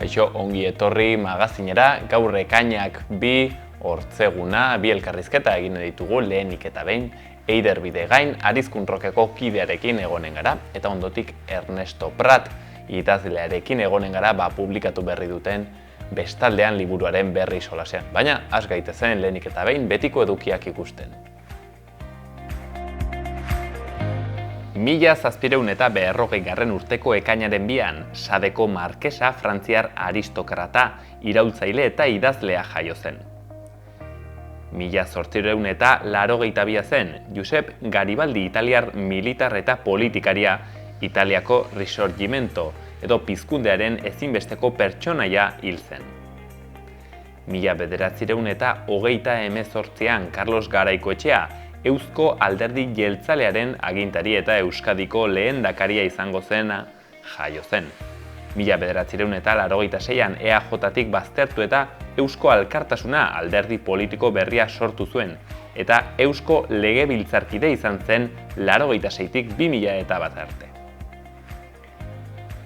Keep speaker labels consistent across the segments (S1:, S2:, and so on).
S1: Kaixo, ongi etorri magazinera, gaur ekainak bi hortzeguna, bi elkarrizketa egin ditugu lehenik eta behin, Eider Bidegain, Arizkunrokeko kidearekin egonen gara, eta ondotik Ernesto Prat, idazlearekin egonen gara, publikatu berri duten Bestaldean liburuaren berri solasean. Baina, has gaitezen lehenik eta behin betiko edukiak ikusten. 1740 urteko ekainaren 2an, Sadeko markesa frantziar aristokrata, iraultzaile eta idazlea jaio zen. 1882 zen, Josep Garibaldi italiar militar eta politikaria, Italiako Risorgimento edo pizkundearen ezinbesteko pertsonaia hil zen. 1928an Carlos Garaikoetxea, Eusko Alderdi Jeltzalearen agintari eta Euskadiko lehendakaria izango zena jaio zen. 1986an EAJ-tik baztertu eta Eusko Alkartasuna alderdi politiko berria sortu zuen, eta Eusko Legebiltzarkide izan zen 86tik 2001 arte.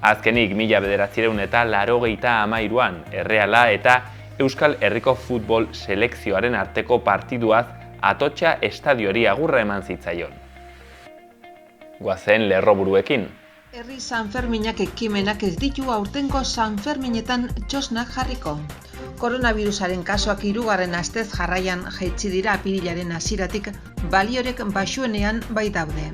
S1: Azkenik 1983an Erreala eta Euskal Herriko futbol selekzioaren arteko partiduaz Atotxa estadiori agurra eman zitzaion. Goazen lerroburuekin.
S2: Herri Sanferminak ekimenak ez ditu aurtengo Sanferminetan txosnak jarriko. Koronavirusaren kasuak 3. astez jarraian jaitsi dira apirilaren hasieratik, baliorek baxuenean bai daude.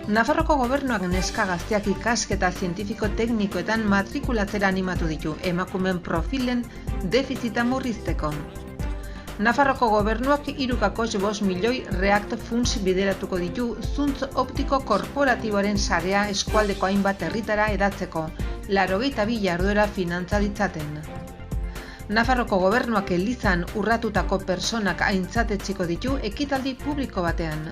S2: Nafarroko gobernuak neska gazteak ikasketa zientifiko-teknikoetan matrikulatzera animatu ditu, emakumeen profilen defizita murrizteko. Nafarroko gobernuak 3,5 milioi React Funds bideratuko ditu zuntz optiko korporatiboaren sarea eskualdeko hainbat herritara hedatzeko, 82 jarduera finantza ditzaten. Nafarroko gobernuak elizan urratutako personak aintzatetziko ditu ekitaldi publiko batean.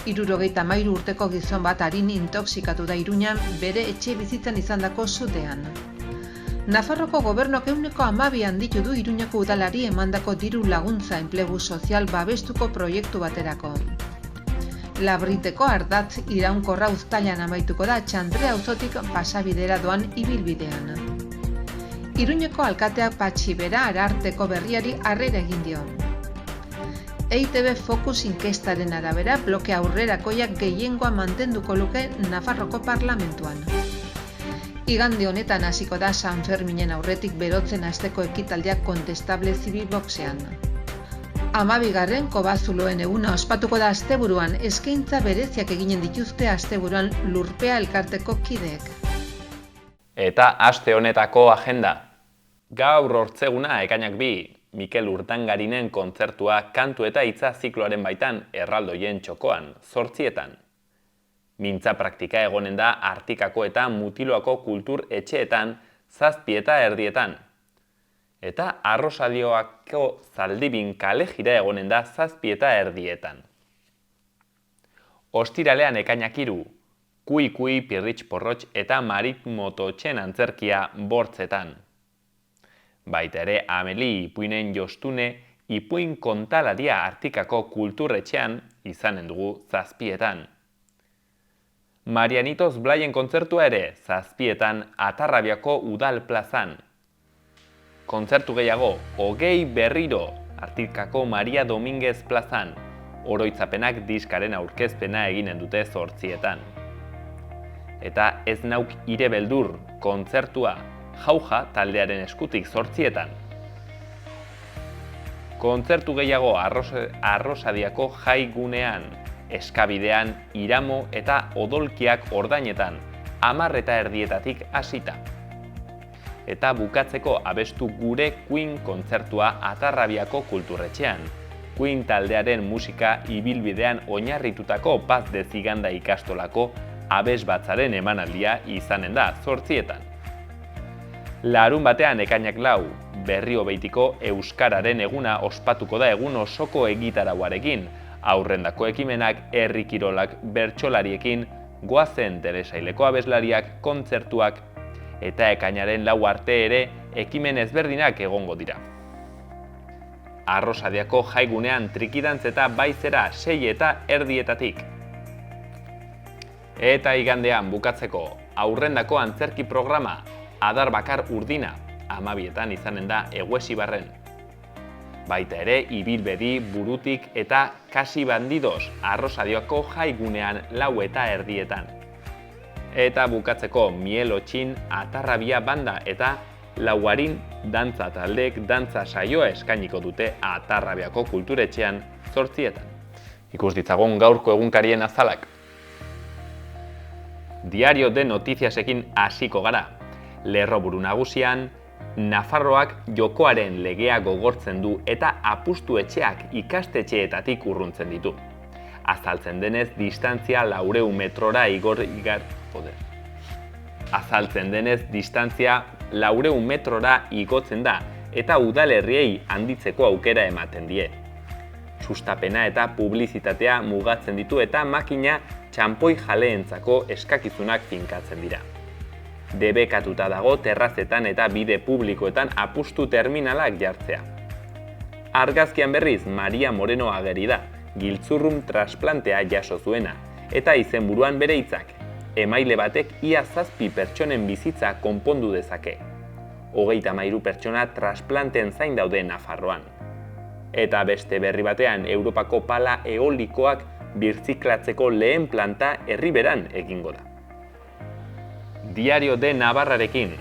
S2: 73 urteko gizon bat arin intoxikatu da Iruñan bere etxe bizitzan izandako sutean. Nafarroko gobernuak 12 handitu du Iruñako udalari emandako diru laguntza enplegu sozial babestuko proiektu baterako. Labriteko ardatz iraunkorra uztailan amaituko da Txandre auzotik pasabidera doan ibilbidean. Iruñeko alkateak Patxibera Ararteko berriari harrera egin dio. EITB Focus inkestaren arabera bloke aurrerakoiak gehiengoa mantenduko luke Nafarroko parlamentuan. Igande honetan hasiko da Sanferminen aurretik berotzen hasteko ekitaldiak Kontestable Zibil Boxean. 12. Kobazuloen eguna ospatuko da asteburuan, eskaintza bereziak eginen dituzte asteburuan Lurpea elkarteko kideek.
S1: Eta aste honetako agenda. Gaur hortzeguna ekainak 2, Mikel Urdangarinen kontzertua kantu eta hitza zikloaren baitan erraldoien txokoan, 8etan. Mintza praktika egonen da Artikako eta Mutiloako kultur etxeetan 7:30. Eta Arrosadioako Zaldibin kale jira egonen da 7:30. Ostiralean ekainak 3, Kui, Pirritx Porrotx eta Marit Mototxen antzerkia Bortzetan. Baita ere Ameli Ipuinen Jostune Ipuin kontalaria Artikako kulturretxean izanen dugu 7etan. Marianitos Blaien kontzertua ere 7etan Atarrabiako Udal plazan. Kontzertu gehiago, Hogei berriro Artikako Maria Dominguez plazan. Oroitzapenak diskaren aurkezpena eginen dute 8etan. Eta Ez nauk ire beldur kontzertua Jauja taldearen eskutik 8etan. Kontzertu gehiago Arrosadiako Jaigunean, Eskabidean, Iramo eta Odolkiak ordainetan, 10:30 hasita. Eta bukatzeko abestu gure Queen kontzertua Atarrabiako kulturretxean. Queen taldearen musika ibilbidean oinarritutako Paz de Ziganda ikastolako abesbatzaren emanaldia izanen da 8etan. Larun batean ekainak 4, Berriobeitiko Euskararen eguna ospatuko da egun osoko egitarauarekin, aurrendako ekimenak, herri kirolak, bertsolariekin, goazen telesaileko abeslariak, kontzertuak, eta ekainaren 4 arte ere ekimen ezberdinak egongo dira. Arrosadiako Jaigunean trikidantz eta baizera 6:30. Eta igandean bukatzeko aurrendako antzerki programa Adar Bakar Urdina, 2012etan izanen da Eguesibarren. Baita ere, Ibilbedi, Burutik eta Kasi Bandidos Arrosadioko jaigunean 4:30. Eta bukatzeko Mielotxin, Atarrabia banda eta Lauarin dantza taldek dantza saioa eskainiko dute Atarrabiako kulturetxean 8:00. Ikus ditzagun gaurko egunkarien azalak. Diario de Notiziasekin hasiko gara. Lerroburu nagusian, Nafarroak jokoaren legea gogortzen du eta apustu etxeak ikastetxeetatik urruntzen ditu. Azaltzen denez, distantzia 400 metrora igotzen da eta udalerriei handitzeko aukera ematen die. Sustapena eta publizitatea mugatzen ditu eta makina txanpoi jaleentzako eskakizunak finkatzen dira. Debekatuta dago terrazetan eta bide publikoetan apustu terminalak jartzea. Argazkian berriz Maria Moreno ageri da, giltzurrun trasplantea jaso zuena, eta izenburuan bere hitzak. Emaile batek ia 7 pertsonen bizitza konpondu dezake. 33 pertsona trasplanteen zain daude Nafarroan. Eta beste berri batean, Europako pala eolikoak birziklatzeko lehen planta herriberan egingo da. Diario de Navarrarekin.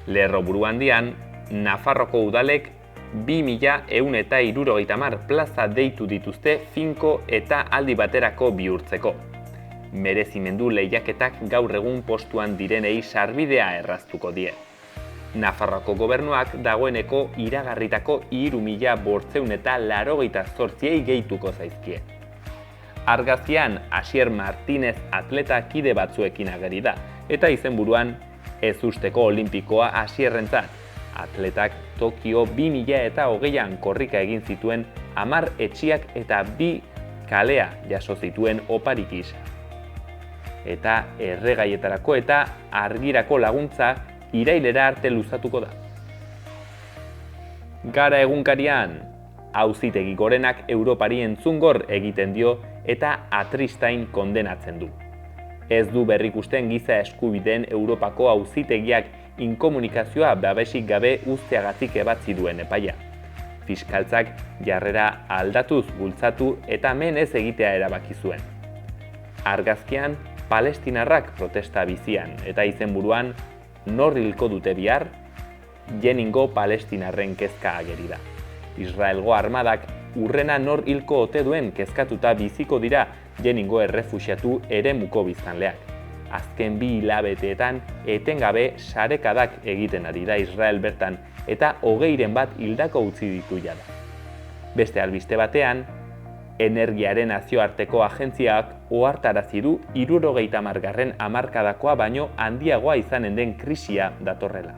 S1: Lerroburu handian, Nafarroko udalek 2160 plaza deitu dituzte finko eta aldi baterako bihurtzeko. Merezimendu lehiaketak gaur egun postuan direnei sarbidea erraztuko die. Nafarroako gobernuak dagoeneko iragarritako 3.588 gehituko zaizkie. Argazkian Asier Martínez atleta kide batzuekin ageri da, eta izenburuan ezusteko olimpikoa Asierrentzat. Atletak Tokio 2020an korrika egin zituen 10 etxiak eta 2 kalea jaso zituen oparik gisa. Eta erregaietarako eta argirako laguntza irailera arte luzatuko da. Gara egunkarian, Auzitegi Gorenak Europari entzungor egiten dio eta atristain kondenatzen du. Ez du berrikusten giza eskubideen Europako auzitegiak inkomunikazioa babesik gabe uzteagatik ebatzi duen epaia. Fiskaltzak jarrera aldatuz bultzatu eta men ez egitea erabaki zuen. Argazkian, palestinarrak protesta bizian eta izenburuan nor hilko dute bihar, Jeningo palestinarren kezka ageri da. Israelgo armadak urrena nor hilko ote duen kezkatuta biziko dira Jeningo errefuxiatu eremuko biztanleak. Azken 2 hilabeteetan etengabe sarekadak egiten ari da Israel bertan eta 20ren bat hildako utzi ditu jada. Beste albiste batean, Energiaren Nazioarteko Agentziak ohartarazi du 70. hamarkadakoa baino handiagoa izanen den krisia datorrela.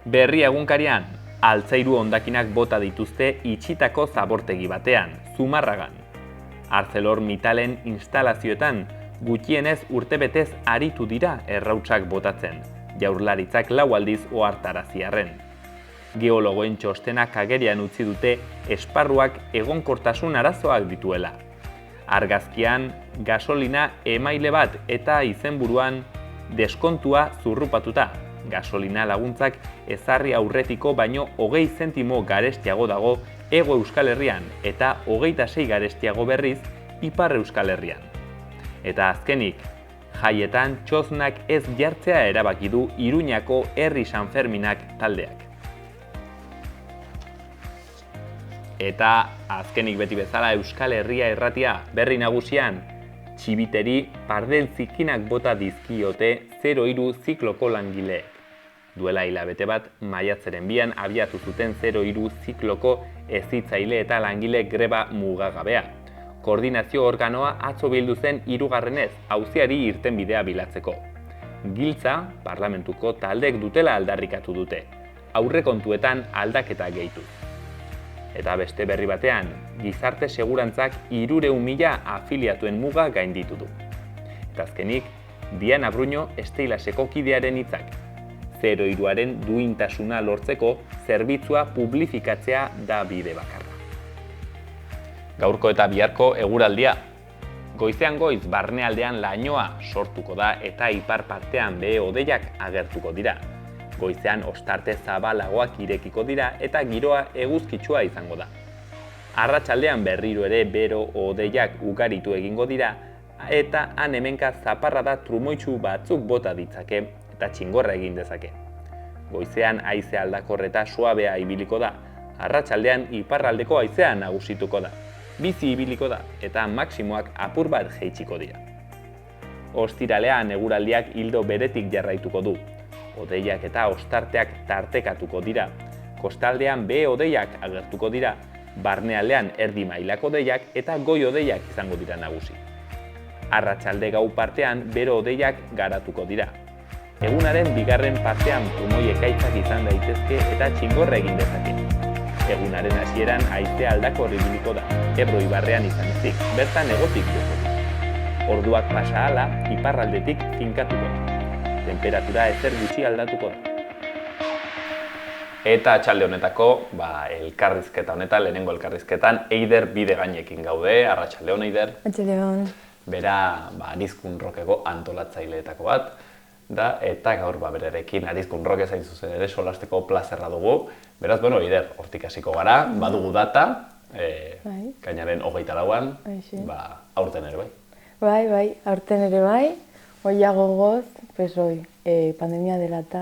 S1: Berri egunkarian, altzairu hondakinak bota dituzte itxitako zabortegi batean, Zumarragan. ArcelorMittalen instalazioetan gutxienez urtebetez aritu dira errautsak botatzen, Jaurlaritzak 4 aldiz ohartarazi arren. Geologoen txostenak agerian utzi dute esparruak egonkortasun arazoak dituela. Argazkian, gasolina emaile bat eta izenburuan deskontua zurrupatuta. Gasolina laguntzak ezarri aurretiko baino 20 zentimo garestiago dago Hego Euskal Herrian eta 26 garestiago berriz Ipar Euskal Herrian. Eta azkenik, jaietan txoznak ez jartzea erabaki du Iruñako Herri Sanferminak taldeak. Eta azkenik beti bezala Euskal Herria Irratia berri nagusian, txibiteri pardel zikinak bota dizkiote 03 zikloko langileek. Duela hilabete bat, maiatzaren 2an abiatu zuten 03 zikloko hezitzaile eta langile greba mugagabea. Koordinazio organoa atzo bildu zen 3. auziari irtenbidea bilatzeko. Giltza, parlamentuko taldek dutela aldarrikatu dute, aurrekontuetan aldaketa gehituz. Eta beste berri batean, gizarte segurantzak 300.000 afiliatuen muga gainditu du. Eta azkenik, Diana Bruño Esteilaseko kidearen hitzak. 03aren duintasuna lortzeko zerbitzua publifikatzea da bide bakarra. Gaurko eta biharko eguraldia. Goizean goiz barnealdean lainoa sortuko da eta ipar partean behe-hodeiak agertuko dira. Goizean ostarte zabalagoak irekiko dira eta giroa eguzkitsua izango da. Arratsaldean berriro ere bero-hodeiak ugaritu egingo dira eta han-hemenka zaparrada trumoitsu batzuk bota ditzake eta txingorra egin dezake. Goizean haize aldakor eta suabea ibiliko da. Arratsaldean iparraldeko haizea nagusituko da. Bizi ibiliko da eta maximoak apur bat jaitsiko dira. Ostiralean eguraldiak ildo beretik jarraituko du. Hodeiak eta ostarteak tartekatuko dira. Kostaldean behe-hodeiak agertuko dira. Barnealdean erdi mailako hodeiak eta goi-hodeiak izango dira nagusi. Arratsalde gau partean bero-hodeiak garatuko dira. Egunaren bigarren partean trumoi ekaitzak izan daitezke eta txingorra egin dezake. Egunaren hasieran haize aldakor ibiliko da, Ebro ibarrean izan ezik, bertan hegotik joko. Orduak pasa ahala, iparraldetik finkatuko da. Temperatura ezer gutxi aldatuko da. Eta atxalde honetako, elkarrizketa honetan, lehenengo elkarrizketan, Eider Bidegainekin gaude, arratsalde hon, Eider.
S3: Atxalde hon.
S1: Bera, Arizkun Rockeko antolatzaileetako bat, da, eta gaur berarekin Arizkun Rock ezain zuzen ere solasteko plazerra dugu. Beraz, Eider, hortik hasiko gara, badugu data, kainaren 24an, aurten ere bai.
S3: Bai, aurten ere bai, oia gogoz, pandemia dela eta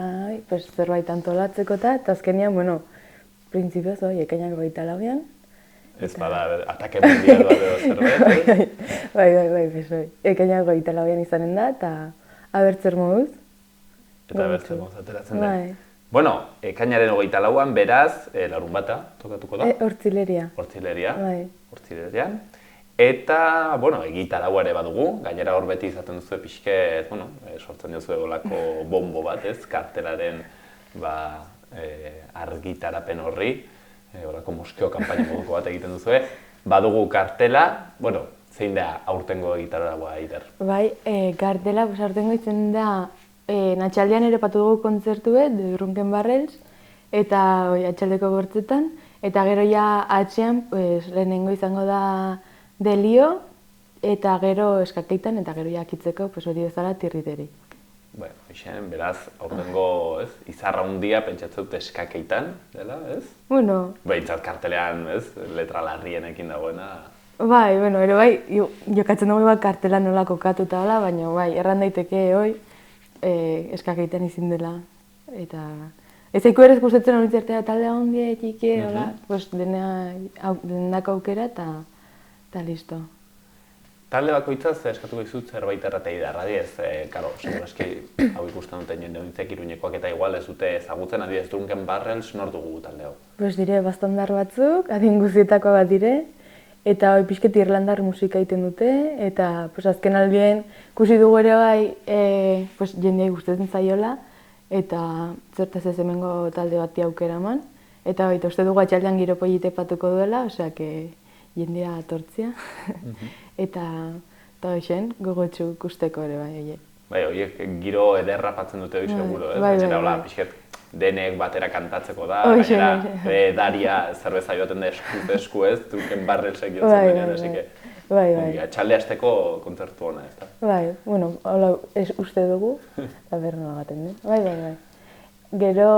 S3: zerbait antolatzeko eta azkenean, printzipioz, ekainak 24an.
S1: Ez bada, atake mundial bat edo zerbait.
S3: Bai, ekainak 24an izanen da, eta abertzer moduz.
S1: Eta abertzer moduz ateratzen da. Ekainaren 24an, beraz, larun bata tokatuko da.
S3: Hortzileria.
S1: Hortzilerian. Eta, egitaraua ere badugu, gainera hor beti izaten duzu pixket, sortzen duzu egolako bombo bat, ez, kartelaren argitarapen horri, horako moskeo kanpaina moduko bat egiten duzu, badugu kartela, zein da aurtengo egitaraua, Eider?
S3: Bai, kartela, aurtengo izen da, atxaldean ere patu dugu kontzertuet, de Drunken Barrels, eta atxaldeko gortzetan, eta gero ja atxean, lehenengo izango da Delio, eta gero eskakeitan, eta gero jakitzeko, hori bezala tirriteri.
S1: Beraz, aurtengo izarra hundia pentsatzen dut eskakeitan, dela, ez? Behintzat kartelean, letra larrienekin dagoena.
S3: Ere bai, jokatzen dugu kartela nola kokatuta hola, baina erran daiteke hoi eskakeitan izin dela. Eta ez aiku ere gustatzen hori zertea taldea hondia etike, hola, denak aukera eta listo.
S1: Talde bakoitzaz eskatuko izut zerbait erratei da, radiez, seguraski hau ikusten duten jende honintzek Iruñekoak eta igual ez dute ezagutzen, adibidez Drunken Barrels nor dugu talde hau?
S3: Dire bastandar batzuk, adin guzietako bat dire, eta pixket irlandar musika egiten dute, eta azken aldien ikusi dugu ere bai jendeai gustatzen zaiola, eta zertaz ez hemengo talde bati aukera eman, eta uste dugu atxaldean giro polite patuko duela, oseak jendea atortzia, eta hoxen gogotxu ikusteko ere bai horiek.
S1: Horiek giro ederra patzen dute hori seguro, ez? Gainera, hola, pixket denek batera kantatzeko da, gainera, daria zerbeza joaten da esku ez, Drunken Barrelsek jotzen denean, esike. Atxalde hasteko kontzertu hona, ez da?
S3: Hola, uste dugu, eta berro nagaten den. Bai. Gero,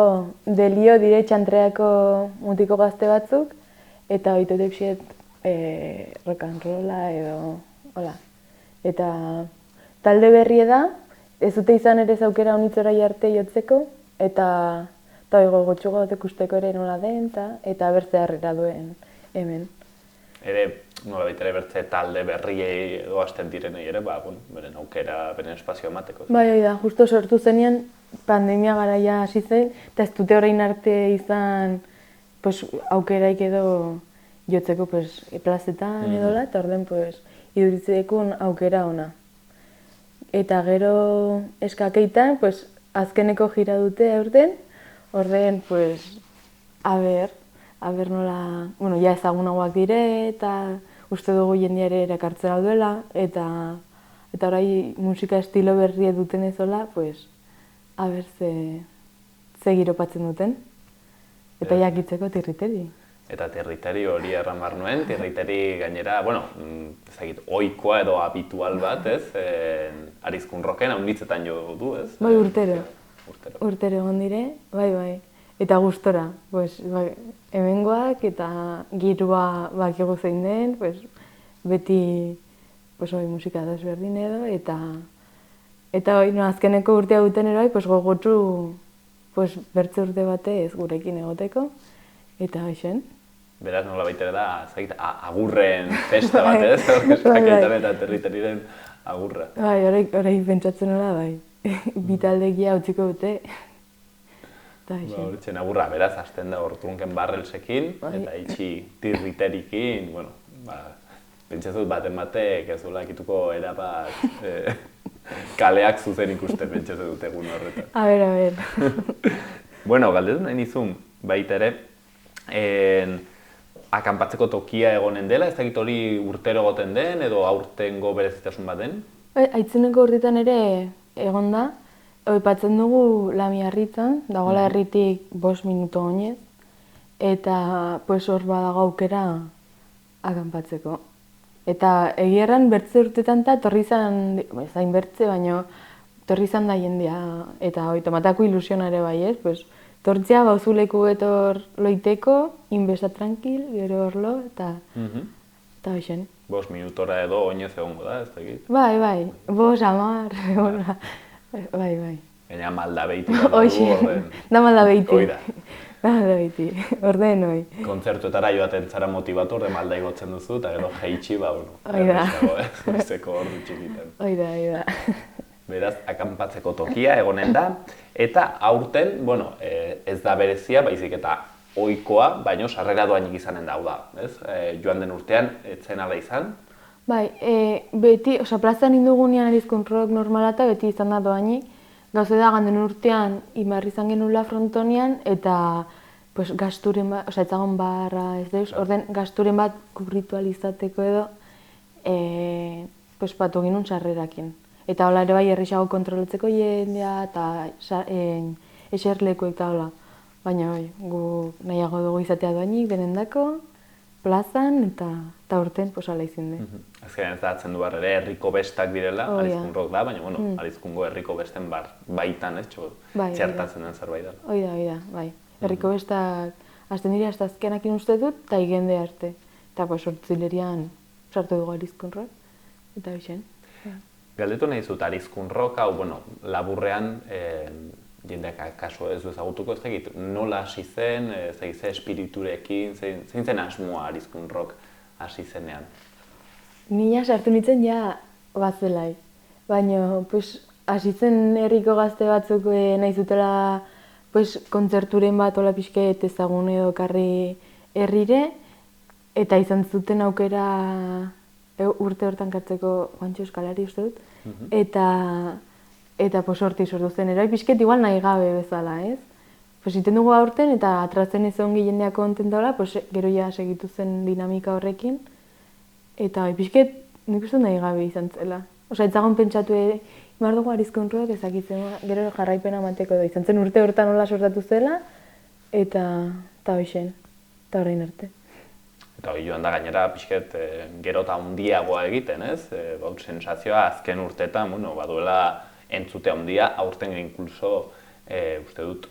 S3: Delio dire txantreako mutiko gazte batzuk, eta oitute pixet rock and rolla edo, hola. Eta talde berrie da, ez dute izan ere zaukera honitzorai arte jotzeko, eta gotxugo ikusteko ere nola den, eta bertze harrera duen hemen.
S1: Ere, nola baita ere bertze talde berriei edo hasten direnei ere, beren aukera, beren espazio emateko.
S3: Bai, da, justo sortu zenean pandemia garaia hasi zen, eta ez dute orain arte izan aukeraik edo jotzeko plazetan edola, eta orden iduritzekun aukera ona. Eta gero eskakeitan, azkeneko jira dute aurten, orden, aber nola, ja ezagunagoak dire, eta uste dugu jendeare erakartzen alduela, eta orai musika estilo berria duten ezola, aber ze giropatzen duten, eta jakitzeko tirriteri.
S1: Eta territori hori erramar nuen, territori gainera, bueno, ezagit, ohikoa edo habitual bat, ez? Arizkun roken, haunitzetan jo du, ez?
S3: Bai, urtero.
S1: Urtero.
S3: Urtero egon dire, bai. Eta gustora, pues, bai, hemengoak eta girua bakigu zein den, pues, beti pues, musika desberdin edo, eta no, azkeneko urtea duten eroai, pues, gogotsu pues, bertze urte batez gurekin egoteko, eta hoxen.
S1: Beraz, nola baitere da, agurren festa batez, Sakaitan eta territoriren agurra.
S3: Bai, horrek pentsatzen nola, bai. Bitaldegia utziko dute.
S1: Horretzen agurra, beraz, hasten da Ortrunken Barrelsekin, eta itxi tirriterikin, bueno, pentsatut baten batek ez duela ekituko erabat kaleak zuzen ikusten pentsatu dut egun horretan.
S3: A ber.
S1: Bueno, galdetu nahi nizun, baita ere, akanpatzeko tokia egonen dela, ez dakit hori urtero egoten den, edo aurtengo berezitasun bat den?
S3: Aitzeneko urtetan ere egon da, oipatzen dugu Lamiarritan, dagoela herritik 5 minuto oinez, eta pues, hor badago aukera akanpatzeko. Eta egierran bertze urtetan eta torri izan, zain bertze, baina torri izan da jendea, eta tomatako ilusiona ere bai ez, pues, tortzea bauzuleku etor loiteko, inbesta tranquil, gero horlo, eta hoxen.
S1: 5 minutora edo oinez egongo da, ez dakit?
S3: Bai, 5, 10, bai.
S1: Gaina malda behiti da orden.
S3: Da malda behiti.
S1: Oida.
S3: Da malda behiti, orden hoi.
S1: Kontzertuetara joaten zara motibatu, orde malda igotzen duzu, eta gero jeitsi, bueno.
S3: Oida.
S1: Zeko ordu txikitan.
S3: Oida.
S1: Beraz, akanpatzeko tokia egonen da, eta aurten, bueno, ez da berezia, baizik eta ohikoa, baino sarrera doainik izanen da, hau da, ez? Joan den urtean, etzen ala izan?
S3: Bai, beti, plazan indugunean Arizkun rock normala eta beti izan da doainik. Gauze da, ganden urtean, imarri izan genula frontonian, eta pues, gasturen bat, etzagon barra, ez deus, orden gasturen bat kubritualizateko edo, pues, patu ginun sarrerakin. Eta hola ere bai errixago kontrolatzeko jendea eta eserlekuek eta hola. Baina gu nahiago dugu izatea doainik denendako, plazan eta urten posala izin den.
S1: Azkenean ez da atzen du bar ere herriko bestak direla, Arizkun rock da, baina bueno, Arizkungo herriko besten baitan, ez txertatzen den zerbait dela.
S3: Oida, bai. Herriko bestak hasten dira hasta azkenakin uste dut, eta igende arte. Eta hortzilerian sartu dugu Arizkun rock, eta bixen.
S1: Galdetu nahi zut, Arizkun rock hau, bueno, laburrean, jendeak kaso ez du ezagutuko, ez dakit, nola hasi zen, ze espiriturekin, zein zen asmoa Arizkun rock hasi zenean?
S3: Nina sartu nintzen ja batzelai, baina hasi zen herriko gazte batzuk nahi zutela kontzerturen bat hola pixket ezagun edo karri herrire, eta izan zuten aukera urte hortan kartzeko Juantxo Eskalari uste dut, eta horti sortu zen, erai pixket igual nahi gabe bezala, ez? Iten dugu aurten eta atratzen ez ongi jendeak kontentola, gero ja segitu zen dinamika horrekin, eta pixket nik uste nahi gabe izan zela. Etzagon pentsatu ere, imar dugu Arizkun rock ezakitzen, gero jarraipena mateko da, izan zen urte hortan nola sortatu zela, eta hoxen, eta horrein arte.
S1: Eta hori joan da gainera pixket gero eta handiagoa egiten, ez? Sensazioa azken urteetan, baduela entzute handia, aurten inkluso, uste dut,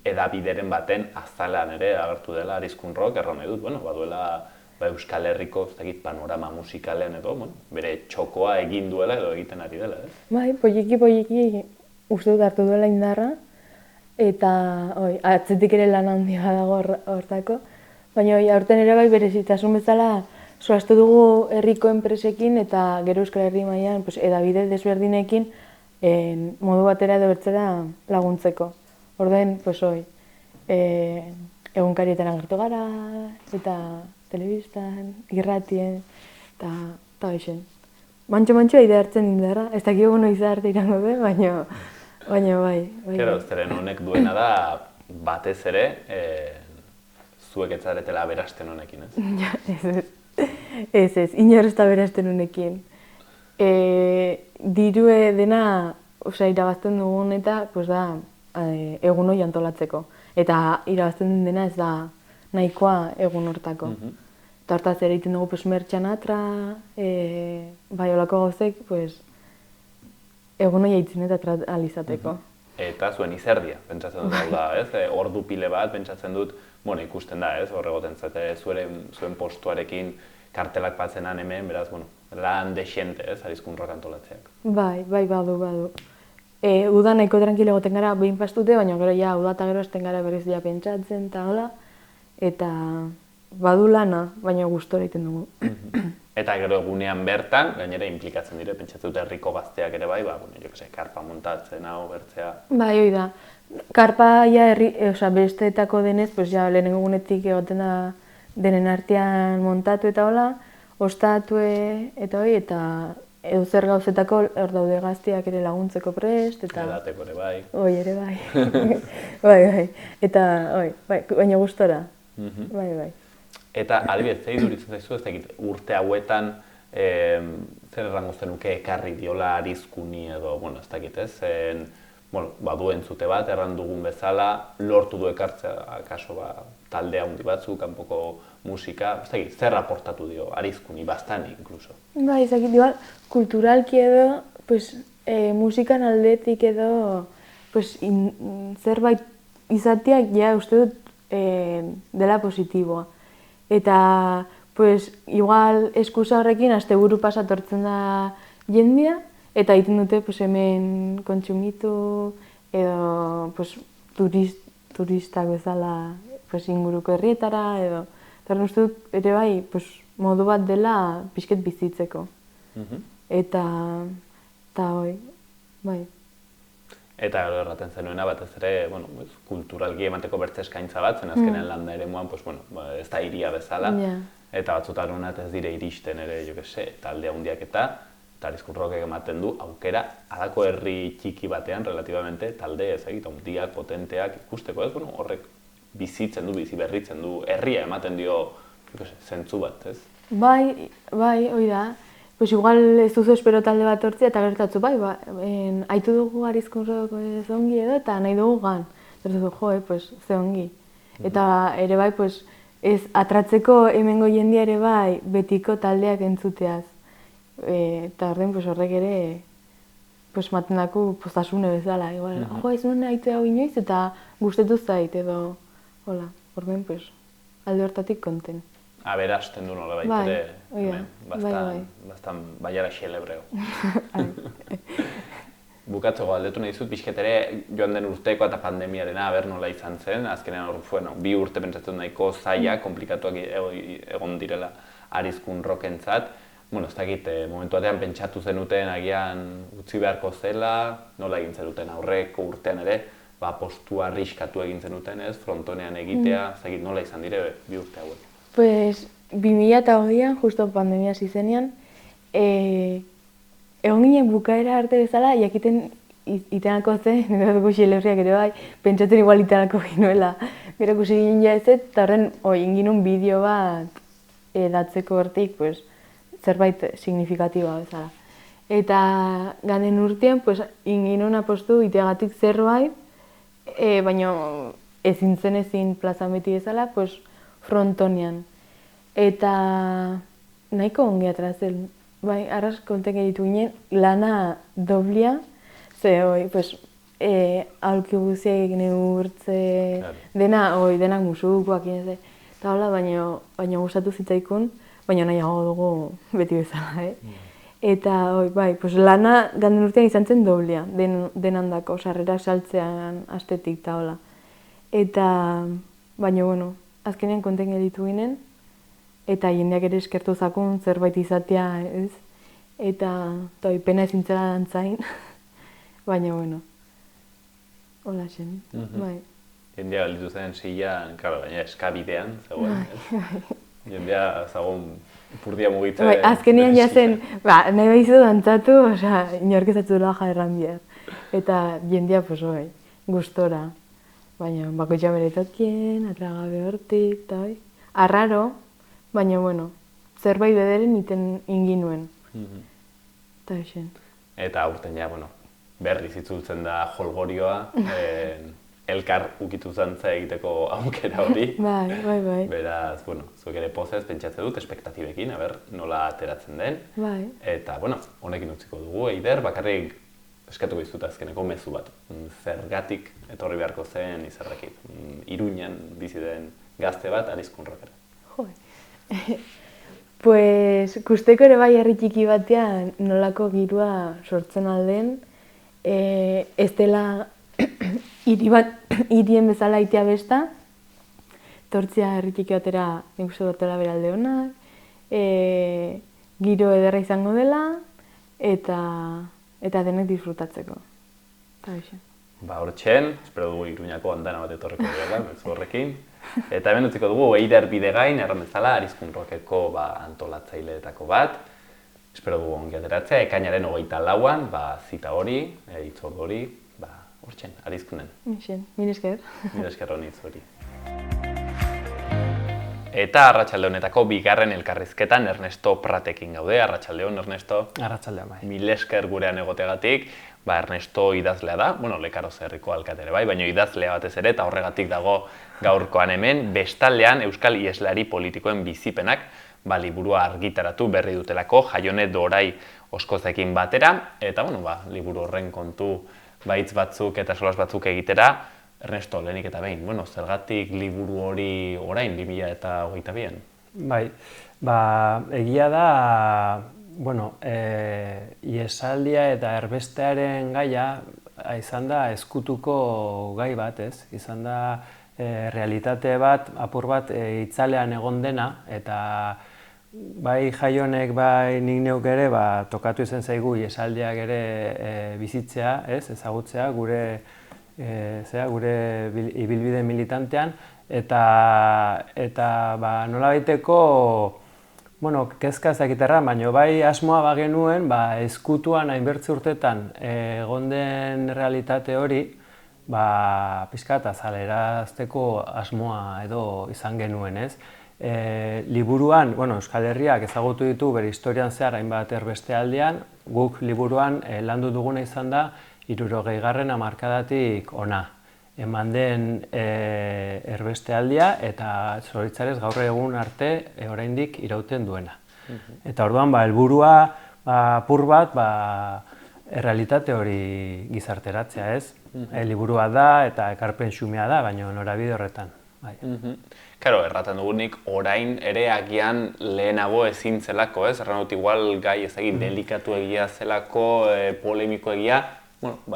S1: edabideren baten azalean ere agertu dela Arizkun rock, erran nahi dut, baduela Euskal Herriko panorama musikalen edo, bere txokoa egin duela edo egiten ari dela, ez? Bai,
S3: poliki uste dut hartu duela indarra, eta atzetik ere lan handia dago hortako, baina aurten ere bai berezitasun bezala soaztu dugu herriko enpresekin eta gero Euskal Herri mailan edabide desberdinekin modu batera edo bertzera laguntzeko. Orden, egunkarietan agertu gara, eta telebistan, irratien, eta hoxen. Mantxo aide hartzen indarra, ez dakik egun noiz arte irango den, baina bai.
S1: Gero, zeren honek duena da batez ere, zuek ez zaretela aberasten honekin, ez?
S3: Ez, inor ez da aberasten honekin. Dirue dena irabazten dugun eta da egun hori antolatzeko. Eta irabazten dena ez da nahikoa egun hortako. Eta hortaz ere egiten dugu pues, mertxanatra, bai olako gauzek, pues, egun hori eitzen eta alizateko.
S1: Eta zuen izerdia, pentsatzen dut, hau da, ez? Ordu pile bat, pentsatzen dut, bueno, ikusten da, ez? Horregoten zate, zuen postuarekin kartelak batzenan hemen, beraz, bueno, lan dexente, ez? Arizkun rock antolatzeak.
S3: Bai, badu. Uda nahiko tranquilo egoten gara behin pastute, baina gero ja, uda eta gero esten gara berriz ja pentsatzen eta hola, eta badu lana, baina gustora egiten dugu.
S1: Eta gero egunean bertan, gainera implikatzen dire, pentsatzen dut herriko gazteak ere bai, bueno, jo que se, karpa montatzen hau, bertzea.
S3: Bai, hoi da. Karpa ja besteetako denez, pues ja lehenengo egunetik egoten da denen artean montatu eta hola, ostatu eta hoi, eta edozer gauzetako hor daude gazteak ere laguntzeko prest, eta...
S1: Edateko ere bai.
S3: Hoi ere bai. bai. Eta, bai, baina gustora. Bai.
S1: Eta, adibidez, zei duritzen zaizu, ez dakit, urte hauetan, zer errango zenuke ekarri diola Arizkuni edo, bueno, ez dakit, ez? Bueno, badu entzute bat, erran dugun bezala, lortu du ekartzea, kaso talde handi batzu, kanpoko musika, ez dakit, zer aportatu dio Arizkuni, bastani, inkluso.
S3: Bai, ez dakit, igual, kulturalki edo, pues, musikan aldetik edo, pues, zerbait izateak, ja, uste dut, dela positiboa. Eta, pues, igual, eskusa horrekin, asteburu pasatortzen da jendia, eta egiten dute, pues, hemen kontsumitu, edo, pues, turistak bezala, pues, inguruko herrietara, edo, eta uste dut, ere bai, pues, modu bat dela pixket bizitzeko. Eta hoi, bai.
S1: Eta gero erraten zenuena batez ere, bueno, kulturalki emateko bertze eskaintza bat, zen azkenean landa eremuan, pues, bueno, ez da hiria bezala, eta batzutan honat ez dire iristen ere, jo que se, talde handiak eta Arizkun Rockek ematen du aukera halako herri txiki batean, relatibamente, talde ezagit, handiak, potenteak ikusteko, ez? Bueno, horrek bizitzen du, bizi berritzen du, herria ematen dio, jo que se, zentzu bat, ez?
S3: Bai, hoi da. Pues igual ez duzu espero talde bat hortzea eta gertatzu, bai, haitu dugu Arizkun Rock ez ongi edo, eta nahi dugu gan. Eta duzu, pues, ze ongi. Eta ere bai, pues, ez atratzeko hemengo jendia ere bai, betiko taldeak entzuteaz. Eta orden, pues, horrek ere, pues, maten daku postasune bezala. Igual, ez nuen haitu hau inoiz eta gustatu zait edo, hola, orden, pues, alde hortatik konten.
S1: Aberasten du nola baitere, bastan baiara xelebreo. Bukatzeko aldetu nahi zut, pixketere joan den urteko eta pandemiarena aber nola izan zen, azkenean hor, bi urte pentsatzen nahiko zaila, komplikatuak egon direla Arizkun Rockentzat. Bueno, ez dakit, momentu batean pentsatu zenuten agian utzi beharko zela, nola egin zenuten aurreko urtean ere, postua arriskatu egin zenuten, ez, frontonean egitea, ez dakit, nola izan dire bi urte hauek.
S3: Pues, 2020an, justo pandemia zizenean, egon ginen bukaera arte bezala, jakiten itenako zen, nire dugu xelebriak ere bai, pentsatzen igual itenako ginuela. Gero kusi ginen ja ez, eta horren, inginun bideo bat datzeko hortik, pues, zerbait signifikatiboa bezala. Eta ganden urtean, pues, inginun apostu iteagatik zerbait, baina ezin plazan beti bezala, pues, frontonean. Eta nahiko ongi atrazen, bai, arras kontek editu ginen, lana doblia, ze, pues, aholki guziak neurtze, denak musukoak, eta hola, baina gustatu zitzaikun, baina nahiago dugu beti bezala, Eta, bai, pues, lana ganden urtean izan zen doblia, denandako, sarrerak saltzean astetik, eta hola. Eta, baina, bueno, azkenean konten editu ginen, eta jendeak ere eskertu zakun zerbait izatea, ez? Eta pena ezintzela dantzain, baina, bueno, hola zen, bai.
S1: Jendea galditu zen zilean, baina eskabidean, zegoen, ez? Jendea zagon purdia mugitzen.
S3: Bai, azkenean jazen, nahi behizu dantzatu, inork ezatzu dola jaerran bihar. Eta jendea, pues, bai, gustora. Baina, bakoitza bere tokien, atragabe hortik, eta bai. Arraro, baina, bueno, zerbait bederen iten inginuen. Eta esen.
S1: Eta aurten ja, bueno, berriz itzultzen da Holgorioa, elkar ukitu zantza egiteko aukera hori.
S3: Bai.
S1: Beraz, zuek ere pozez pentsatze dut, espektatibekin, nola ateratzen den.
S3: Bai.
S1: Eta, honekin utziko dugu, Eider, bakarrik eskatuko dizut azkeneko mezu bat. Zergatik etorri beharko zen izarrekin. Iruñan bizi den gazte bat, Arizkun Rockera.
S3: Pues, kusteko ere bai herri txiki batean nolako girua sortzen alden, ez dela hirien bezala itea besta, tortzia herri txiki batera nik uste dutela beralde honak, giro ederra izango dela, eta denek disfrutatzeko.
S1: Hortxen, espero dugu Iruñako andana bat etorreko dela, mezu horrekin. Eta hemen utziko dugu Eider Bidegain, erran bezala, Arizkun Rockeko antolatzaileetako bat. Espero dugu ongi ateratzea, ekainaren 24an, zita hori, hitzordu hori, hortxen, Arizkunen.
S3: Mil esker.
S1: Mil esker honi hori. Eta arratsalde honetako bigarren elkarrizketan Ernesto Pratekin gaude. Arratsalde hon, Ernesto.
S4: Arratsalde bai.
S1: Mil esker gurean egoteagatik. Ernesto idazlea da, Lekaroz herriko alkatere bai, baina idazlea batez ere, eta horregatik dago gaurkoan hemen, bestaldean Euskal Iheslari politikoen bizipenak liburua argitaratu berri dutelako, Jaione Dorai Oskozekin batera, eta liburu horren kontu hitz batzuk eta solas batzuk egitera. Ernesto, lehenik eta behin, zergatik liburu hori orain, 2022an?
S4: Bai, egia da, ihesaldia eta erbestearen gaia izan da ezkutuko gai bat, ez? Izan da realitate bat, apur bat itzalean egon dena, eta bai Jaionek, bai nik neuk ere, tokatu izan zaigu ihesaldiak ere bizitzea, ezagutzea, gure ibilbide militantean, eta nolabaiteko kezka ez dakiterra, baina bai asmoa bagenuen, ezkutuan hainbertze urtetan egon den realitate hori, pixka eta azalerazteko asmoa edo izan genuen, ez? Liburuan, Euskal Herriak ezagutu ditu bere historian zehar hainbat erbestealdian, guk liburuan landu duguna izan da 60. hamarkadatik ona. Eman den erbestealdia eta zoritzarez gaur egun arte oraindik irauten duena. Eta orduan, helburua apur bat errealitate hori gizarteratzea, ez? Liburua da eta ekarpen xumea da, baina norabide horretan.
S1: Karo, erraten dugunik orain ere agian lehenago ezin zelako, ez? Erran dut igual gai ezagin delikatu egia zelako, polemiko egia,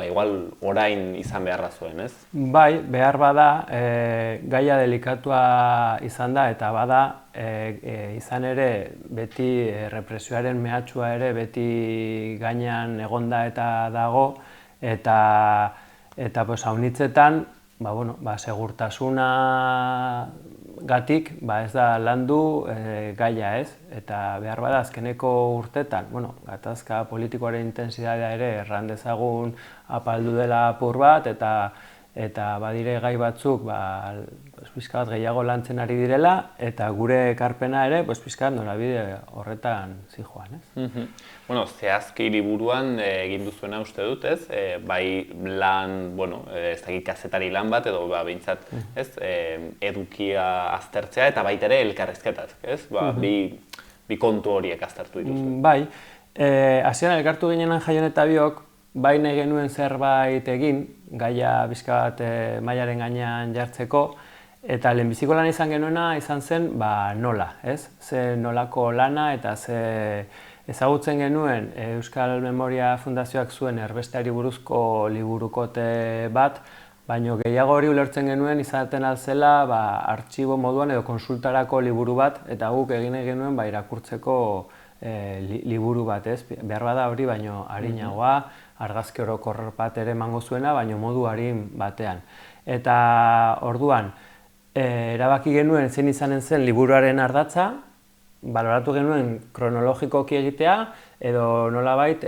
S1: igual orain izan beharra zuen, ez?
S4: Bai, behar bada, gaia delikatua izan da, eta bada, izan ere, beti represioaren mehatxua ere, beti gainean egonda eta dago, eta haunitzetan, segurtasuna gatik, ez da landu gaia, ez? Eta behar bada azkeneko urtetan, gatazka politikoaren intensidadea ere erran dezagun apaldu dela apur bat, eta badire gai batzuk pixka bat gehiago lantzen ari direla, eta gure ekarpena ere pixka bat norabide horretan zijoan, ez?
S1: Zehazki liburuan egin duzuena uste dut, ez? Bai lan, ez dakit kazetari lan bat, edo behintzat, ez? Edukia aztertzea eta baita ere elkarrizketak, ez? Bi kontu horiek aztertu dituzu.
S4: Bai, hasieran elkartu ginenan Jaione eta biok, bai nahi genuen zerbait egin, gaia pixka bat mailaren gainean jartzeko, eta lehenbiziko lan izan genuena izan zen nola, ez? Ze nolako lana eta ze ezagutzen genuen Euskal Memoria Fundazioak zuen erbesteari buruzko liburukote bat, baina gehiago hori ulertzen genuen izaten alzela artxibo moduan edo konsultarako liburu bat, eta guk egin genuen irakurtzeko liburu bat, ez? Behar bada hori baino arinagoa, argazki orokor bat ere emango zuena, baina modu arin batean. Eta orduan, erabaki genuen zein izanen zen liburuaren ardatza, baloratu genuen kronologikoki egitea, edo nolabait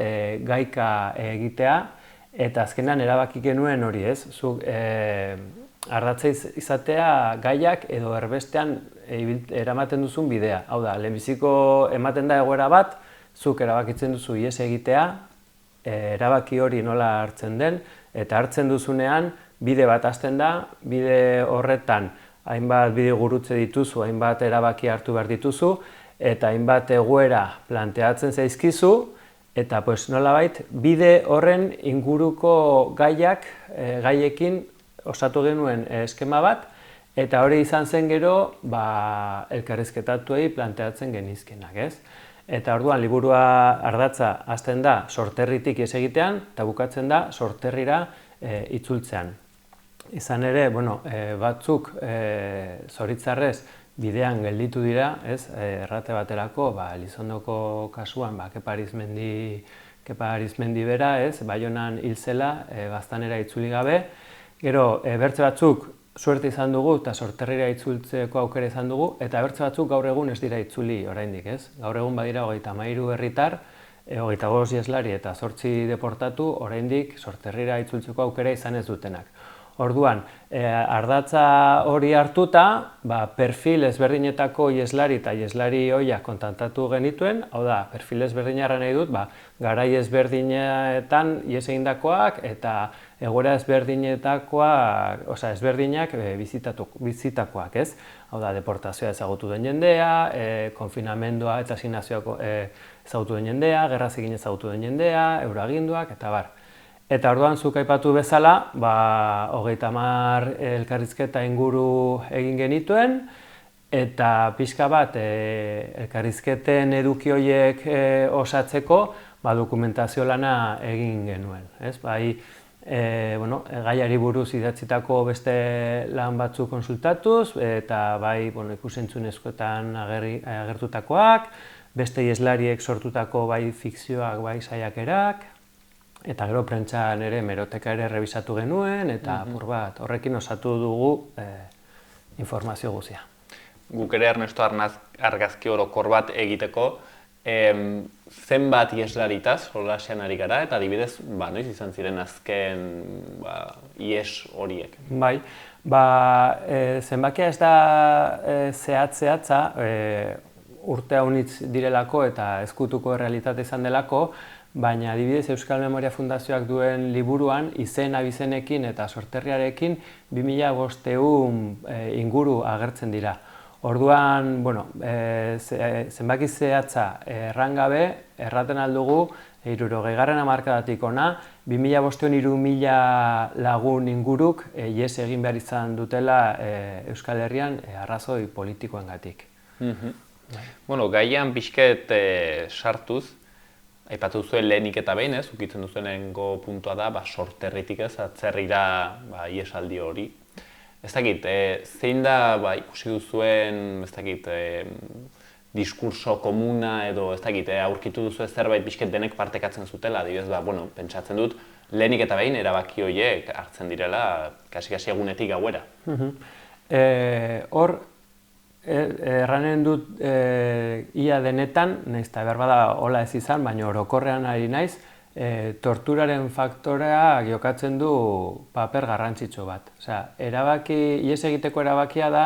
S4: gaika egitea, eta azkenean erabaki genuen hori, ez? Zuk ardatza izatea gaiak edo erbestean eramaten duzun bidea. Hau da, lehenbiziko ematen da egoera bat, zuk erabakitzen duzu ihes egitea, erabaki hori nola hartzen den, eta hartzen duzunean bide bat hasten da, bide horretan hainbat bide gurutze dituzu, hainbat erabaki hartu behar dituzu, eta hainbat egoera planteatzen zaizkizu, eta nolabait bide horren inguruko gaiekin osatu genuen eskema bat, eta hori izan zen gero elkarrizketatuei planteatzen genizkenak, ez? Eta orduan liburua ardatza hasten da sorterritik ihes egitean, eta bukatzen da sorterrira itzultzean. Izan ere, batzuk zoritzarrez bidean gelditu dira, ez? Errate baterako, Elizondoko kasuan, Kepa Arizmendi bera, ez? Baionan hil zela, Gaztanera itzuli gabe. Gero, bertze batzuk suerte izan dugu eta sorterrira itzultzeko aukera izan dugu, eta bertze batzuk gaur egun ez dira itzuli oraindik, ez? Gaur egun badira 33 herritar, 25 ieslari eta 8 deportatu oraindik sorterrira itzultzeko aukera izan ez dutenak. Orduan, ardatza hori hartuta, perfil ezberdinetako ieslari eta ieslari hoiak kontantatu genituen, hau da, perfil ezberdinarra nahi dut, garai ezberdinetan ihes egindakoak eta egoera ezberdinetakoak, ezberdinak bizitakoak, ez? Hau da, deportazioa ezagutu den jendea, konfinamendua eta asignazioa ezagutu den jendea, gerra zigin ezagutu den jendea, euroaginduak, eta bar. Eta orduan, zuk aipatu bezala, 30 elkarrizketa inguru egin genituen, eta pixka bat elkarrizketen eduki horiek osatzeko dokumentazio lana egin genuen. Gaiari buruz idatzitako beste lan batzuk konsultatuz, eta ikusentzunezkoetan agertutakoak, beste ieslariek sortutako fikzioak, saiakerak, eta gero prentsan ere meroteka ere revisatu genuen, eta apur bat horrekin osatu dugu informazio guzia.
S1: Guk ere Ernesto argazki orokor bat egiteko, zenbat ieslaritaz jolasean ari gara, eta adibidez, noiz izan ziren azken ies horiek?
S4: Bai, zenbakia ez da zehatza, urte haunitz direlako eta ezkutuko errealitate izan delako, baina adibidez Euskal Memoria Fundazioak duen liburuan izen abizenekin eta sorterriarekin 2500 inguru agertzen dira. Orduan, zenbaki zehatza errangabe, erraten aldugu, 60. hamarkadatik ona, 2500-3000 lagun inguruk ihes egin behar izan dutela Euskal Herrian arrazoi politikoengatik.
S1: Gaian pixket sartuz, aipatu duzuen lehenik eta behin, ukitzen duzuenengo puntua da, sorterritik ez, atzerrira iesaldi hori. Ez dakit, zein da ikusi duzuen, ez dakit, diskurso komuna edo, ez dakit, aurkitu duzuen zerbait pixket denek partekatzen zutela, adibidez, pentsatzen dut, lehenik eta behin erabaki horiek hartzen direla, kasi egunetik gauera.
S4: Hor, erranen dut ia denetan, nahiz eta behar bada hola ez izan, baina orokorrean ari naiz, torturaren faktorea jokatzen du paper garrantzitsu bat. Ihes egiteko erabakia da,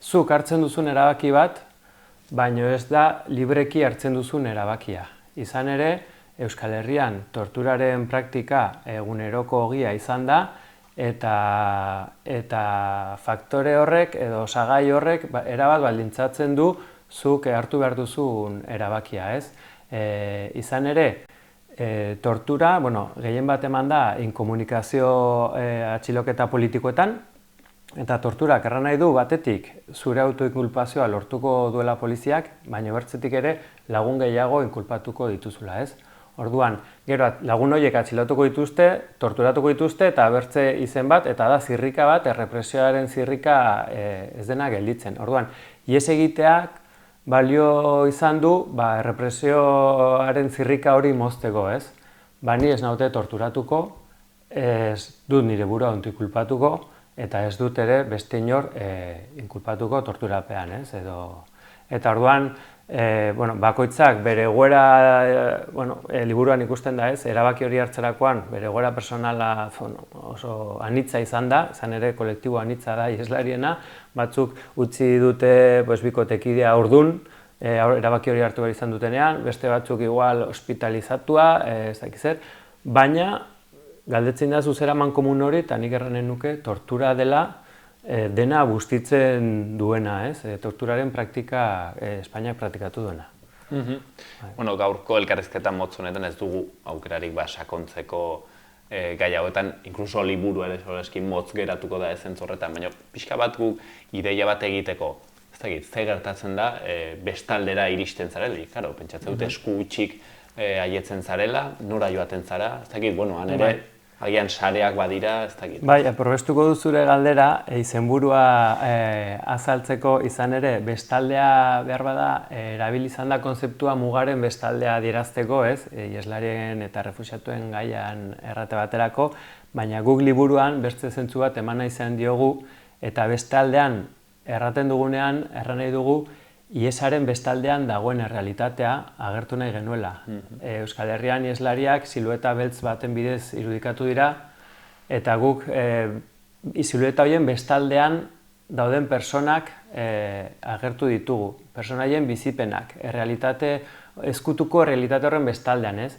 S4: zuk hartzen duzun erabaki bat, baina ez da libreki hartzen duzun erabakia. Izan ere, Euskal Herrian torturaren praktika eguneroko ogia izan da, eta faktore horrek edo osagai horrek erabat baldintzatzen du zuk hartu behar duzun erabakia, ez? Izan ere, tortura, gehien bat eman da inkomunikazio atxiloketa politikoetan, eta torturak erran nahi du batetik zure autoinkulpazioa lortuko duela poliziak, baina bertzetik ere lagun gehiago inkulpatuko dituzula, ez? Orduan, gero lagun horiek atxilotuko dituzte, torturatuko dituzte eta bertze izen bat, eta da zirrika bat, errepresioaren zirrika ez dena gelditzen. Orduan, ihes egiteak balio izan du, errepresioaren zirrika hori mozteko, ez? Ni ez naute torturatuko, ez dut nire burua inkulpatuko, eta ez dut ere beste inor inkulpatuko torturapean, ez? Eta orduan, bakoitzak bere egoera, liburuan ikusten da ez, erabaki hori hartzerakoan bere egoera personala oso anitza izan da, izan ere kolektibo anitza da ieslariena, batzuk utzi dute bikotekidea ordun, erabaki hori hartu behar izan dutenean, beste batzuk igual hospitalizatua, ez dakiz zer, baina galdetzen da zuzeraman komun hori, eta nik erranen nuke, tortura dela dena bustitzen duena, ez? Torturaren praktika Espainiak praktikatu duena.
S1: Bueno, gaurko elkarrizketa motz honetan ez dugu aukerarik sakontzeko gai hauetan, inkluso liburu ere eskin motz geratuko da ezentz horretan, baina pixka bat guk ideia bat egiteko, ez dakit, ze gertatzen da bestaldera iristen zareli, karo, pentsatzen dut esku utxik aietzen zarela, nora joaten zara, ez dakit, bueno, han ere, agian sareak badira, ez dakit.
S4: Bai, aprobestuko du zure galdera, izenburua azaltzeko izan ere, bestaldea behar bada, erabili izan da konzeptua mugaren bestaldea adierazteko, ez? Iheslarien eta refuxiatuen gaian errate baterako, baina guk liburuan beste zentzu bat eman nahi izan diogu, eta bestaldean erraten dugunean, erran nahi dugu, ihesaren bestaldean dagoen errealitatea agertu nahi genuela. Euskal Herrian iheslariak silueta beltz baten bidez irudikatu dira, eta guk silueta horien bestaldean dauden personak agertu ditugu. Personaien bizipenak, ezkutuko errealitate horren bestaldean, ez?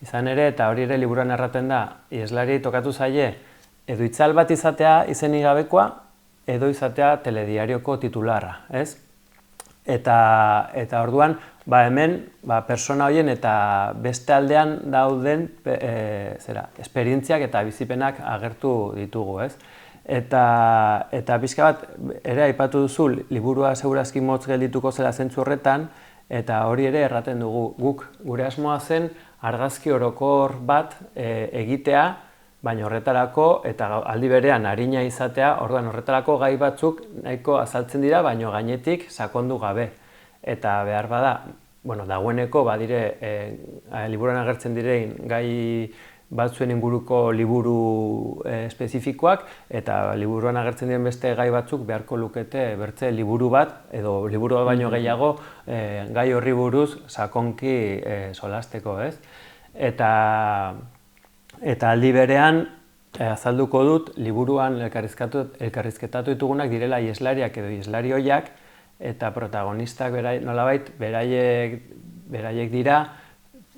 S4: Izan ere, eta hori ere liburuan erraten da, iheslari tokatu zaie, edo itzal bat izatea izenik gabekoa, edo izatea telediarioko titularra, ez? Eta orduan, hemen, persona horien eta beste aldean dauden esperientziak eta bizipenak agertu ditugu, ez? Eta pixka bat, ere aipatu duzu, liburua segurazki motz geldituko zela zentzu horretan, eta hori ere erraten dugu. Guk, gure asmoa zen, argazki orokor bat egitea, baina horretarako, eta aldi berean arina izatea, orduan horretarako gai batzuk nahiko azaltzen dira, baina gainetik sakondu gabe. Eta behar bada, dagoeneko badire, liburuan agertzen direin gai batzuen inguruko liburu espezifikoak, eta liburuan agertzen diren beste gai batzuk beharko lukete bertze liburu bat, edo liburu bat baino gehiago, gai horri buruz sakonki solasteko, ez? Eta aldi berean, azalduko dut, liburuan elkarrizketatu ditugunak direla iheslariak edo iheslari hoiak, eta protagonistak nolabait beraiek dira,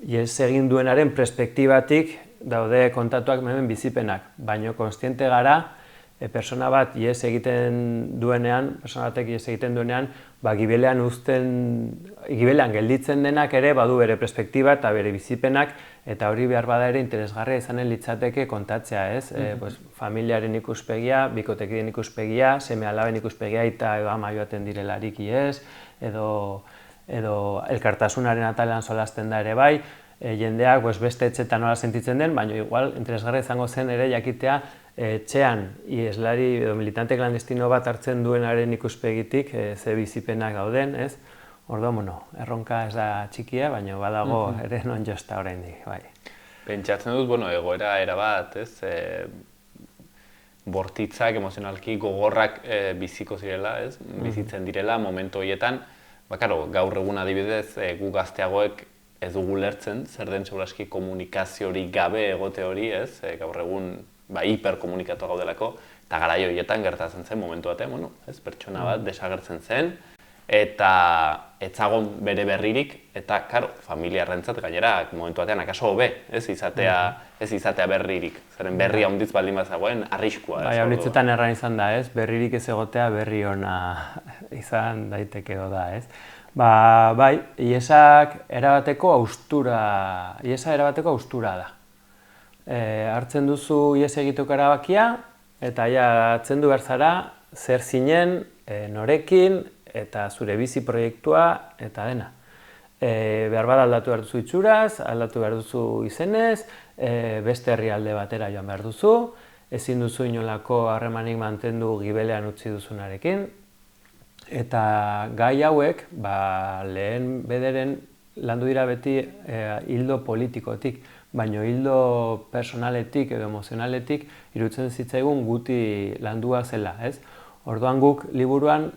S4: ihes egin duenaren perspektibatik daude kontatuak hemen bizipenak, baino kontziente gara, persona bat ihes egiten duenean, gibelean gelditzen denak ere badu bere perspektiba eta bere bizipenak, eta hori behar bada ere interesgarria izanen litzateke kontatzea, ez? Familiaren ikuspegia, bikotekideen ikuspegia, seme-alaben ikuspegia eta ama joaten direlarik ihes, edo elkartasunaren atalean solasten da ere bai, jendeak beste etxetan nola sentitzen den, baina igual interesgarria izango zen ere jakitea etxean iheslari edo militante klandestino bat hartzen duenaren ikuspegitik ze bizipenak dauden, ez? Orduan, erronka ez da txikia, baina badago ere non josta oraindik, bai.
S1: Pentsatzen dut, egoera erabat, ez? Bortitzak, emozionalki gogorrak biziko zirela, ez? Bizitzen direla momentu horietan. Gaur egun adibidez, gu gazteagoek ez dugu lertzen, zer den seguraski komunikaziorik gabe egote hori, ez? Gaur egun hiperkomunikatu gaudelako, eta garai horietan gertatzen zen momentu batean, pertsona bat desagertzen zen, eta etzagon bere berririk, eta, familiarrentzat gainera momentu batean akaso hobe, ez izatea berririk, zeren berri handiz baldin bazagoen arriskua.
S4: Bai, haunitzetan erran izan da, ez? Berririk ez egotea berri ona izan daiteke da, ez? Bai, ihesak erabateko haustura da. Hartzen duzu ihes egiteko erabakia, eta hartzen du behar zara, zer zinen, norekin, eta zure bizi proiektua, eta dena. Behar bada aldatu behar duzu itxuraz, aldatu behar duzu izenez, beste herrialde batera joan behar duzu, ezin duzu inolako harremanik mantendu gibelean utzi duzunarekin, eta gai hauek, lehen bederen landu dira beti hildo politikotik, baina hildo personaletik edo emozionaletik iruditzen zitzaigun guti landua zela, ez? Orduan guk liburuan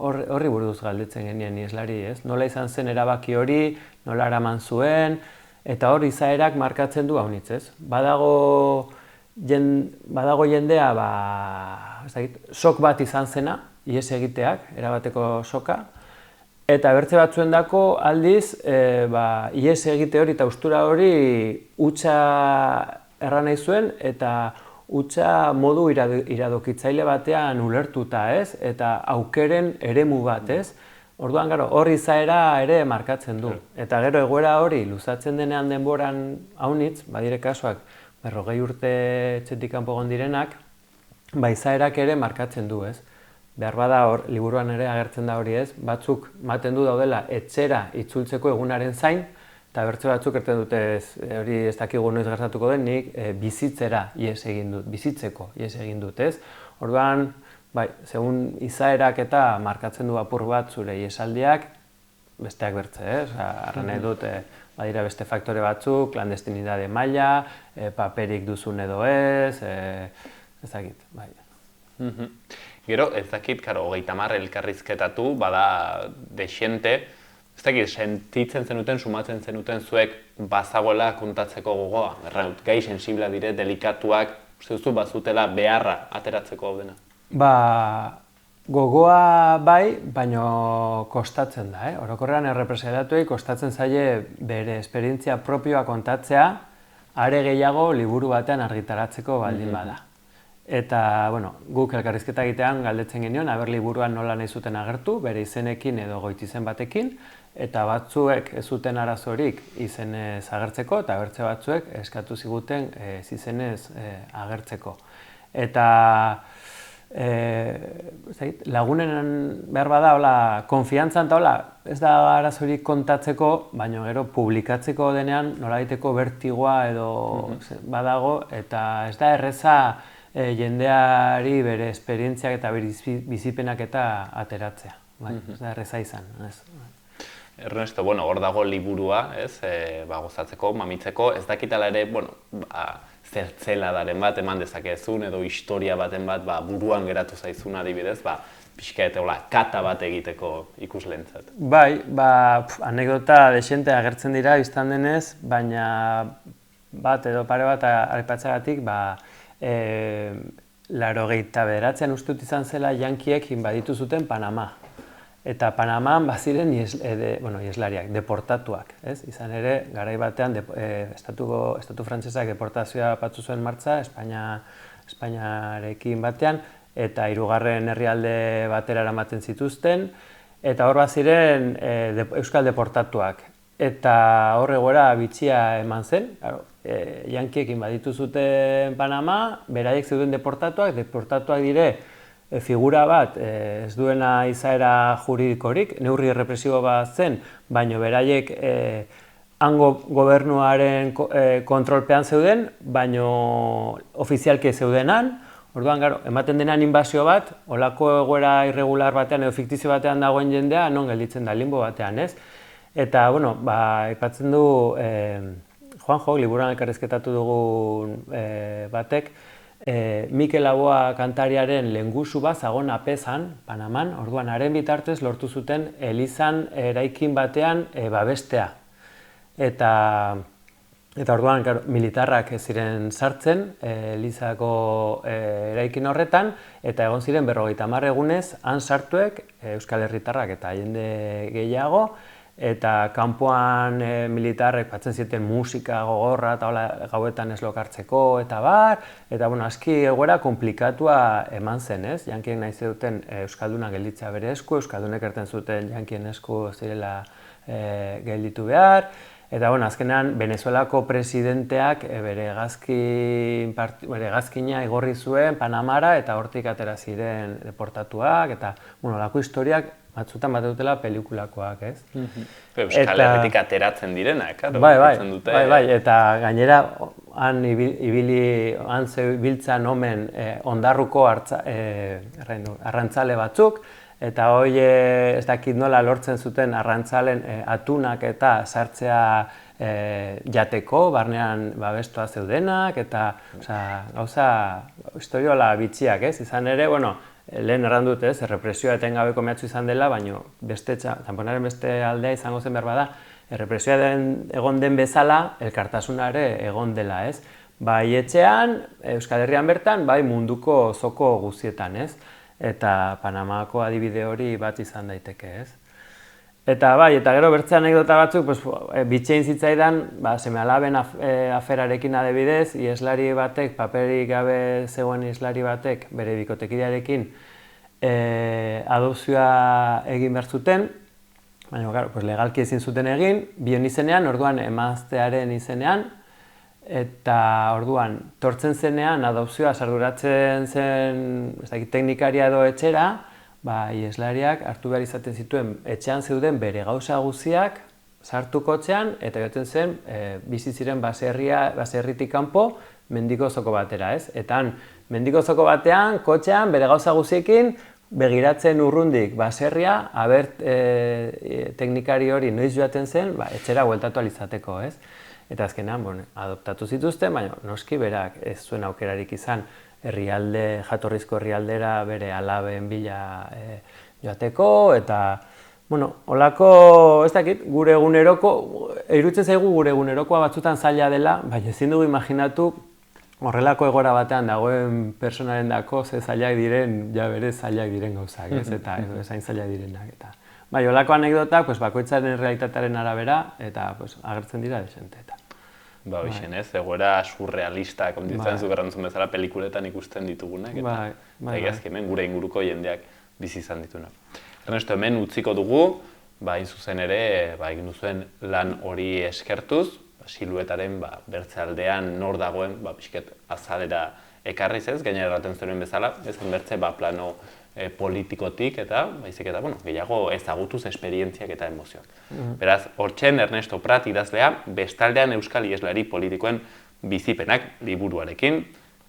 S4: horri buruz galdetzen genien iheslari, ez? Nola izan zen erabaki hori, nola eraman zuen, eta hor izaerak markatzen du haunitz, ez? Badago jendea, sok bat izan zena, ihes egiteak, erabateko soka, eta bertze batzuendako aldiz, ihes egite hori eta haustura hori hutsa erran nahi zuen, eta hutsa modu iradokitzaile batean ulertuta, ez? Eta aukeren eremu bat, ez? Orduan, hor izaera ere markatzen du. Eta gero egoera hori luzatzen denean denboran haunitz, badire kasuak 40 urte etxetik kanpo egon direnak, izaerak ere markatzen du, ez? Behar bada hor, liburuan ere agertzen da hori, ez? Batzuk maten du daudela etxera itzultzeko egunaren zain, eta bertze batzuk erten dute, hori ez dakigu noiz gertatuko denik, bizitzera ihes egin dut, bizitzeko ihes egin dut, ez? Orduan, segun izaerak eta markatzen du apur bat zure iesaldiak, besteak bertze, ez? Arra nahi dut, badira beste faktore batzuk, klandestinidade maila, paperik duzun edo ez dakit, bai.
S1: Gero, ez dakit, 30 elkarrizketatu, bada dexente, ez dakit, sentitzen zenuten, sumatzen zenuten zuek bazagoela kontatzeko gogoa. Gai sensibla dire, delikatuak, uste duzu bazutela beharra ateratzeko hau dena?
S4: Gogoa bai, baino kostatzen da, Orokorrean errepresentatuei kostatzen zaie bere esperientzia propioa kontatzea, are gehiago liburu batean argitaratzeko baldin bada. Eta, guk elkarrizketa egitean galdetzen genion, liburuan nola nahi zuten agertu, bere izenekin edo goitizen batekin, eta batzuek ez zuten arazorik izenez agertzeko, eta bertze batzuek eskatu ziguten izenez agertzeko. Eta lagunen behar bada, konfiantzan eta ez da arazorik kontatzeko, baina gero publikatzeko denean nolabaiteko bertigoa edo badago, eta ez da erreza jendeari bere esperientziak eta bere bizipenak eta ateratzea. Ez da erreza izan.
S1: Ernesto, hor dago liburua, gozatzeko, mamitzeko, ez dakitala ere, zertzeladaren bat eman dezakezun edo historia baten bat buruan geratu zaizun adibidez, pixka eta kata bat egiteko ikusleentzat.
S4: Bai, anekdota desente agertzen dira biztan denez, baina bat edo pare bat aipatzagatik, 89an uste dut izan zela yankiek inbaditu zuten Panama. Eta Panaman baziren ieslariak, deportatuak. Izan ere, garai batean estatu frantsesak deportazioa patzu zuen martza, Espainiarekin batean, eta 3. herrialde batera eramaten zituzten, eta hor baziren euskal deportatuak. Eta hor egoera bitxia eman zen, yankiekin baditu zuten Panama, beraiek zeuden deportatuak dire figura bat ez duena izaera juridikorik, neurri errepresibo bat zen, baino beraiek hango gobernuaren kontrolpean zeuden, baino ofizialki zeudenan, orduan, ematen denan inbasio bat, olako egoera irregular batean edo fiktizio batean dagoen jendea, non gelditzen da limbo batean, ez? Eta, aipatzen du Juanjo, liburuan elkarrizketatu dugun batek, Mikel Laboa kantariaren lehengusu bat zagon apezan, Panaman, orduan haren bitartez lortu zuten elizan eraikin batean babestea. Eta orduan militarrak ez ziren sartzen elizako eraikin horretan, eta egon ziren 50 egunez han sartuek Euskal Herritarrak eta jende gehiago, eta kanpoan militarrek batzen zieten musika gogorra eta gauetan ez lokartzeko eta bar, eta aski egoera komplikatua eman zen, ez? Jankien nahi zuten euskalduna gelditzea bere esku, euskaldunek erten zuten jankien esku zirela gelditu behar, eta azkenean Venezuelako presidenteak bere hegazkina igorri zuen Panamara eta hortik atera ziren deportatuak, eta lako historiak batzutan bat dutela pelikulakoak, ez?
S1: Euskal Herritik ateratzen direnak,
S4: bai, eta gainera han biltzan omen ondarruko arrantzale batzuk, eta hoi ez dakit nola lortzen zuten arrantzalen atunak eta sartzea jateko, barnean babestoa zeudenak, eta gauza historiola bitxiak, ez? Izan ere, lehen errandut ez, errepresioa etengabeko mehatxu izan dela, baina txanponaren beste aldea izango zen behar bada, errepresioa egon den bezala, elkartasuna ere egon dela, ez? Bai etxean, Euskal Herrian bertan, bai munduko zoko guztietan, ez? Eta Panamako adibide hori bat izan daiteke, ez? Eta bai, eta gero bertze anekdota batzuk, pues, bitxein zitzaidan, seme-alaben aferarekin adibidez, ieslari batek, paperik gabe zegoen ieslari batek, bere bikotekidearekin, adopzioa egin behar zuten, baina, claro, pues, legalki ezin zuten egin, bion izenean, orduan emaztearen izenean, eta orduan, tortzen zenean, adopzioa sarduratzen zen, teknikaria edo etxera, ieslariak hartu behar izaten zituen etxean zeuden bere gauza guztiak sartu kotxean eta joaten zen bizi ziren baserritik kanpo mendiko zoko batera, ez? Eta mendiko zoko batean, kotxean, bere gauza guztiekin begiratzen urrundik baserria, teknikari hori noiz joaten zen, etxera bueltatu ahal izateko, ez? Eta azkenean, adoptatu zituzten, baina noski berak ez zuen aukerarik izan jatorrizko herrialdera bere alaben bila joateko, eta, holako, ez dakit, gure eguneroko, iruditzen zaigu gure egunerokoa batzutan zaila dela, baina ezin dugu imaginatu horrelako egoera batean dagoen personaren dako ze zailak diren, ja bere zailak diren gauzak, ez, eta ezain zailak direnak, eta. Bai, holako anekdotak, bakoitzaren realitatearen arabera, eta agertzen dira desenteetan.
S1: Ba, hoxen ez, egoera surrealista, konditzen zu garrantzun bezala pelikuletan ikusten ditugunak, eta egazki hemen gure inguruko jendeak bizi izan ditunak. Ernesto, hemen utziko dugu, hain zuzen ere, egin duzuen lan hori eskertuz, siluetaren bertzealdean nor dagoen, pixket azalera ekarriz ez, gainera erraten zuen bezala, ezen bertze plano politikotik eta, baizik eta, gehiago ezagutuz esperientziak eta emozioak. Beraz, hortzen Ernesto Prat idazlea, bestaldean euskal ieslari politikoen bizipenak liburuarekin.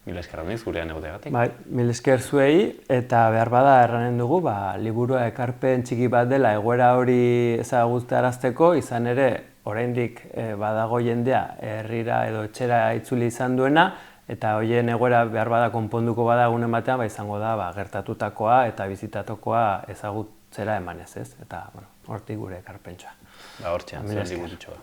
S1: Mil esker handiz gurean egoteagatik.
S4: Bai, mil esker zuei, eta behar bada erranen dugu, liburua ekarpen txiki bat dela egoera hori ezagutarazteko, izan ere, oraindik badago jendea herrira edo etxera itzuli izan duena, eta horien egoera behar bada konponduko bada egunen batean, izango da gertatutakoa eta bizitatokoa ezagutzera emanez, ez? Eta, hortik gure ekarpentsoa.
S1: Hortzean, zuen liburutxoa.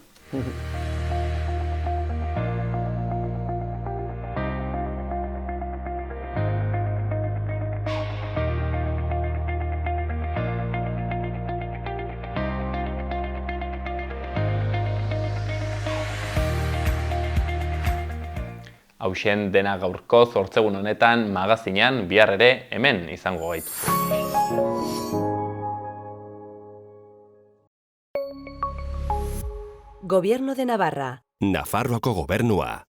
S1: Hauxen dena gaurko zortzegun honetan magazinean bihar ere hemen izango gaitu.
S5: Gobierno de Navarra.
S6: Nafarroako gobernua.